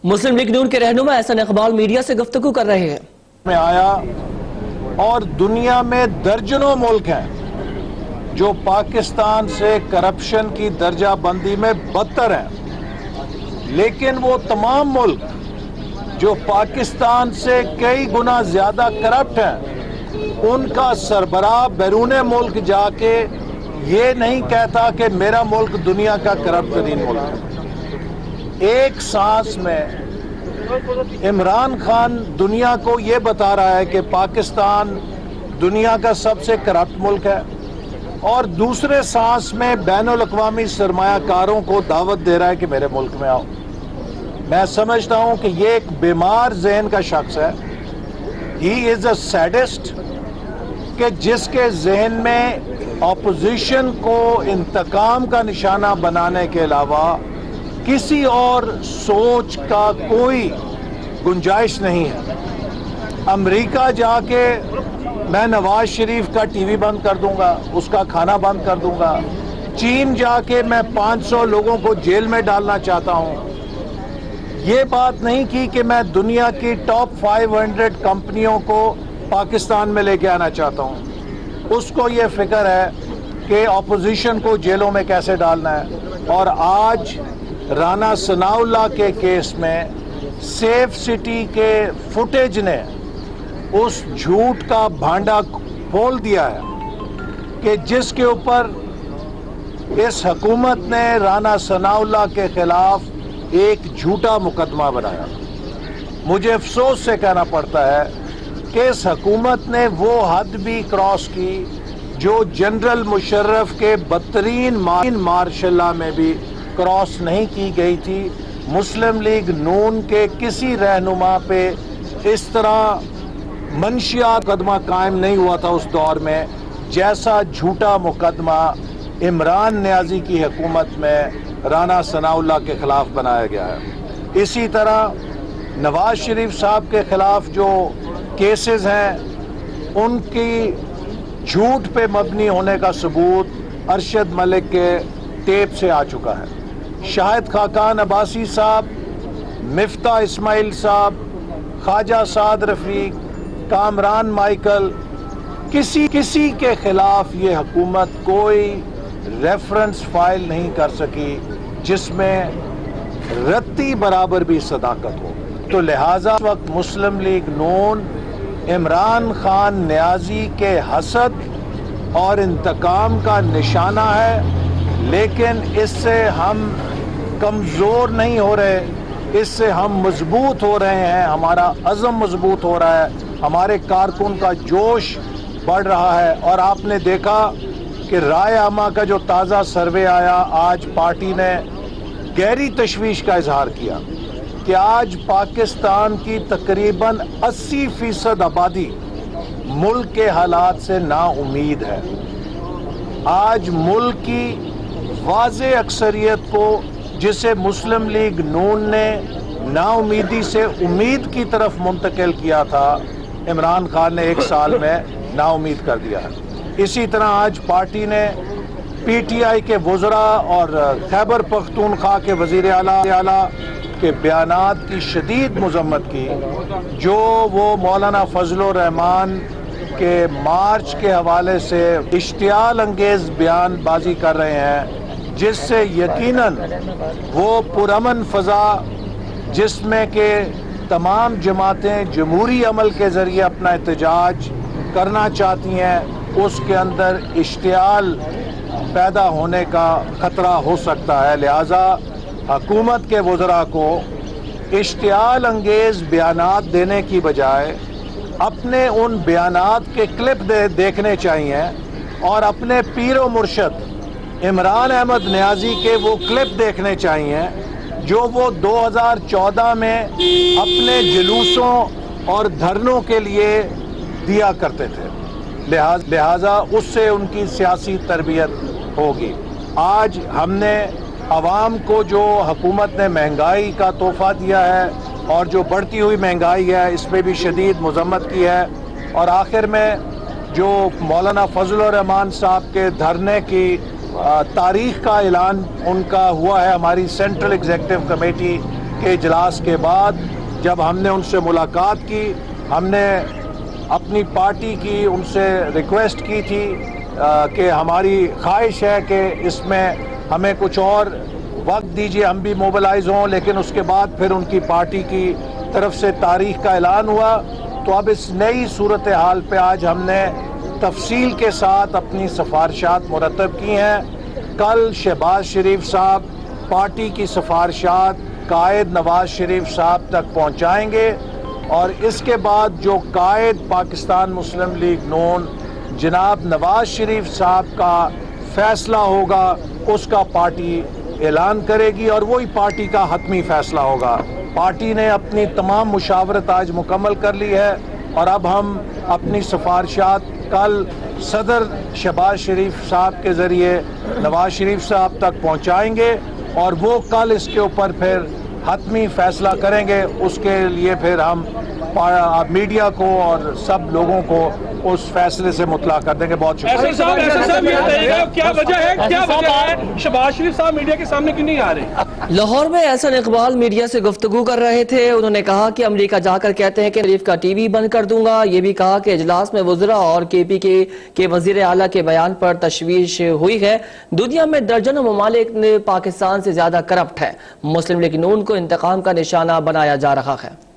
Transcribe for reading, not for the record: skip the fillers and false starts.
مسلم league نون کے رہنما Ahsan Iqbal media سے گفتگو کر رہے ہیں۔ میں آیا اور دنیا میں درجنوں ملک ہیں جو پاکستان سے کرپشن کی درجہ بندی میں بدتر ہیں، لیکن وہ تمام ملک جو پاکستان سے کئی گنا زیادہ کرپٹ ہیں، ان کا سربراہ بیرون ملک جا کے یہ نہیں کہتا کہ میرا ملک دنیا کا کرپٹ ترین ملک ہے۔ ایک سانس میں عمران خان دنیا کو یہ بتا رہا ہے کہ پاکستان دنیا کا سب سے کرپٹ ملک ہے، اور دوسرے سانس میں بین الاقوامی سرمایہ کاروں کو دعوت دے رہا ہے کہ میرے ملک میں آؤ۔ میں سمجھتا ہوں کہ یہ ایک بیمار ذہن کا شخص ہے۔ ہی از اے سیڈسٹ، کہ جس کے ذہن میں اپوزیشن کو انتقام کا نشانہ بنانے کے علاوہ کسی اور سوچ کا کوئی گنجائش نہیں ہے۔ امریکہ جا کے میں نواز شریف کا ٹی وی بند کر دوں گا، اس کا کھانا بند کر دوں گا۔ چین جا کے میں 500 لوگوں کو جیل میں ڈالنا چاہتا ہوں۔ یہ بات نہیں کی کہ میں دنیا کی ٹاپ 500 کمپنیوں کو پاکستان میں لے کے آنا چاہتا ہوں۔ اس کو یہ فکر ہے کہ اپوزیشن کو جیلوں میں کیسے ڈالنا ہے۔ اور آج رانا ثناء اللہ کے کیس میں سیف سٹی کے فوٹیج نے اس جھوٹ کا بھانڈا کھول دیا ہے کہ جس کے اوپر اس حکومت نے رانا ثناء اللہ کے خلاف ایک جھوٹا مقدمہ بنایا۔ مجھے افسوس سے کہنا پڑتا ہے کہ اس حکومت نے وہ حد بھی کراس کی جو جنرل مشرف کے بدترین مارشل لا میں بھی کراس نہیں کی گئی تھی۔ مسلم لیگ نون کے کسی رہنما پہ اس طرح منشیات مقدمہ قائم نہیں ہوا تھا اس دور میں، جیسا جھوٹا مقدمہ عمران نیازی کی حکومت میں رانا ثناء اللہ کے خلاف بنایا گیا ہے۔ اسی طرح نواز شریف صاحب کے خلاف جو کیسز ہیں، ان کی جھوٹ پہ مبنی ہونے کا ثبوت ارشد ملک کے ٹیپ سے آ چکا ہے۔ شاہد خاقان عباسی صاحب، مفتاح اسماعیل صاحب، خواجہ سعد رفیق، کامران مائیکل، کسی کے خلاف یہ حکومت کوئی ریفرنس فائل نہیں کر سکی جس میں رتی برابر بھی صداقت ہو۔ تو لہٰذا اس وقت مسلم لیگ نون عمران خان نیازی کے حسد اور انتقام کا نشانہ ہے، لیکن اس سے ہم کمزور نہیں ہو رہے، اس سے ہم مضبوط ہو رہے ہیں، ہمارا عزم مضبوط ہو رہا ہے، ہمارے کارکن کا جوش بڑھ رہا ہے۔ اور آپ نے دیکھا کہ رائے عامہ کا جو تازہ سروے آیا، آج پارٹی نے گہری تشویش کا اظہار کیا کہ آج پاکستان کی تقریباً 80% آبادی ملک کے حالات سے نا امید ہے۔ آج ملک کی واضح اکثریت کو، جسے مسلم لیگ نون نے نا امیدی سے امید کی طرف منتقل کیا تھا، عمران خان نے 1 سال میں نا امید کر دیا ہے۔ اسی طرح آج پارٹی نے پی ٹی آئی کے وزراء اور خیبر پختونخوا کے وزیر اعلیٰ کے بیانات کی شدید مذمت کی، جو وہ مولانا فضل الرحمان کے مارچ کے حوالے سے اشتعال انگیز بیان بازی کر رہے ہیں، جس سے یقیناً وہ پرامن فضا جس میں کہ تمام جماعتیں جمہوری عمل کے ذریعے اپنا احتجاج کرنا چاہتی ہیں، اس کے اندر اشتعال پیدا ہونے کا خطرہ ہو سکتا ہے۔ لہٰذا حکومت کے وزراء کو اشتعال انگیز بیانات دینے کی بجائے اپنے ان بیانات کے کلپ دیکھنے چاہیے، اور اپنے پیر و مرشد عمران احمد نیازی کے وہ کلپ دیکھنے چاہیے جو وہ 2014 میں اپنے جلوسوں اور دھرنوں کے لیے دیا کرتے تھے۔ لہٰذا اس سے ان کی سیاسی تربیت ہوگی۔ آج ہم نے عوام کو جو حکومت نے مہنگائی کا تحفہ دیا ہے اور جو بڑھتی ہوئی مہنگائی ہے، اس پہ بھی شدید مذمت کی ہے۔ اور آخر میں جو مولانا فضل الرحمان صاحب کے دھرنے کی تاریخ کا اعلان ان کا ہوا ہے، ہماری سینٹرل ایگزیکٹو کمیٹی کے اجلاس کے بعد جب ہم نے ان سے ملاقات کی، ہم نے اپنی پارٹی کی ان سے ریکویسٹ کی تھی کہ ہماری خواہش ہے کہ اس میں ہمیں کچھ اور وقت دیجیے، ہم بھی موبلائز ہوں، لیکن اس کے بعد پھر ان کی پارٹی کی طرف سے تاریخ کا اعلان ہوا۔ تو اب اس نئی صورتحال پہ آج ہم نے تفصیل کے ساتھ اپنی سفارشات مرتب کی ہیں۔ کل شہباز شریف صاحب پارٹی کی سفارشات قائد نواز شریف صاحب تک پہنچائیں گے، اور اس کے بعد جو قائد پاکستان مسلم لیگ نون جناب نواز شریف صاحب کا فیصلہ ہوگا اس کا پارٹی اعلان کرے گی، اور وہی پارٹی کا حتمی فیصلہ ہوگا۔ پارٹی نے اپنی تمام مشاورت آج مکمل کر لی ہے، اور اب ہم اپنی سفارشات کل صدر شہباز شریف صاحب کے ذریعے نواز شریف صاحب تک پہنچائیں گے، اور وہ کل اس کے اوپر پھر حتمی فیصلہ کریں گے۔ اس کے لیے پھر ہم میڈیا کو اور سب لوگوں کو اس فیصلے سے مطلع کر دیں گے۔ بہت شکریہ۔ ایسا صاحب یہ بتائیے گا کیا وجہ ہے شہباز شریف صاحب میڈیا کے سامنے کیوں نہیں آ رہے؟ لاہور میں احسن اقبال میڈیا سے گفتگو کر رہے تھے۔ انہوں نے کہا کہ امریکہ جا کر کہتے ہیں کہ شریف کا ٹی وی بند کر دوں گا۔ یہ بھی کہا کہ اجلاس میں وزراء اور کے پی کے وزیر اعلیٰ کے بیان پر تشویش ہوئی ہے۔ دنیا میں درجنوں ممالک پاکستان سے زیادہ کرپٹ ہے۔ مسلم لیگ نون کو انتقام کا نشانہ بنایا جا رہا ہے۔